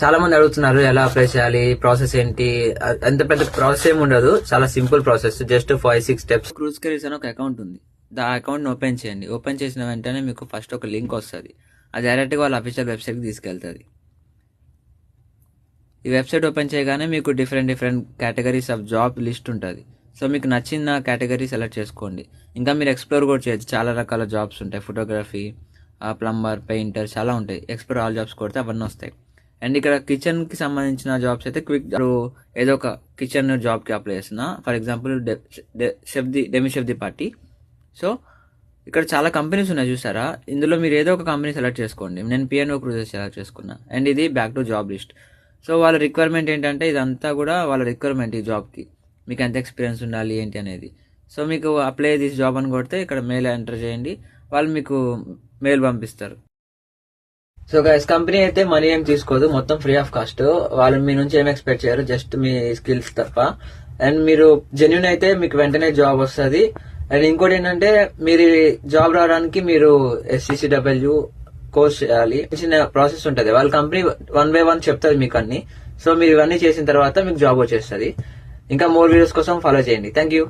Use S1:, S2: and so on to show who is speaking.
S1: చాలా మంది అడుగుతున్నారు ఎలా అప్లై చేయాలి, ప్రాసెస్ ఏంటి. ఎంత పెద్ద ప్రాసెస్ ఏమి ఉండదు, చాలా simple process. Just 5-6 steps. Cruise careers అని ఒక అకౌంట్ ఉంది. ఆ అకౌంట్ ని ఓపెన్ చేయండి. ఓపెన్ చేసిన వెంటనే మీకు ఫస్ట్ ఒక లింక్ వస్తుంది. అది డైరెక్ట్ గా వాళ్ళ అఫీషియల్ వెబ్సైట్ కి తీసుకెళ్తుంది. ఈ వెబ్సైట్ ఓపెన్ చేయగానే మీకు different categories of job list ఉంటుంది. సో మీకు నచ్చిన కేటగిరీ సెలెక్ట్ చేసుకోండి. ఇంకా మీరు ఎక్స్ప్లోర్ కూడా చేయొచ్చు. చాలా రకాల జాబ్స్ ఉంటాయి. ఫోటోగ్రఫీ, ప్లంబర్, పెయింటర్, చాలా ఉంటాయి. ఎక్స్ప్లోర్ ఆల్ జాబ్స్ కొడితే అవన్నీ వస్తాయి. అండ్ ఇక్కడ కిచెన్ కి సంబంధించిన జాబ్స్ అయితే క్విక్ ఏదో ఒక కిచెన్ జాబ్ కి అప్లై చేస్తున్నా. For example demi chef the party. So ఇక్కడ చాలా కంపెనీస్ ఉన్నాయి చూసారా. ఇందులో మీరు ఏదో ఒక కంపెనీ సెలెక్ట్ చేసుకోండి. నేను పిఎన్ఓ క్రూజెస్ సెలెక్ట్ చేసుకున్నా. అండ్ ఇది back to job list. So వాళ్ళ రిక్వైర్మెంట్ ఏంటంటే ఇదంతా కూడా వాళ్ళ రిక్వైర్మెంట్ ఈ జాబ్కి. మీకు ఎంత ఎక్స్పీరియన్స్ ఉండాలి ఏంటి అనేది. సో మీకు అప్లై దిస్ జాబ్ అని కొడితే ఇక్కడ మెయిల్ ఎంటర్ చేయండి. వాళ్ళు మీకు మెయిల్ పంపిస్తారు. సో గైస్, కంపెనీ అయితే మనీ ఏం తీసుకోదు, మొత్తం ఫ్రీ ఆఫ్ కాస్ట్. వాళ్ళు మీ నుంచి ఏం ఎక్స్పెక్ట్ చేయరు, జస్ట్ మీ స్కిల్స్ తప్ప. అండ్ మీరు జెన్యున్ అయితే మీకు వెంటనే జాబ్ వస్తుంది. అండ్ ఇంకోటి ఏంటంటే మీరు జాబ్ రావడానికి మీరు SCCW కోర్స్ చేయాలి. చిన్న ప్రాసెస్ ఉంటుంది. వాళ్ళ కంపెనీ 1 by 1 చెప్తుంది మీకు అన్ని. సో మీరు ఇవన్నీ చేసిన తర్వాత మీకు జాబ్ వచ్చేస్తుంది. ఇంకా మోర్ వీడియోస్ కోసం ఫాలో చేయండి. Thank you.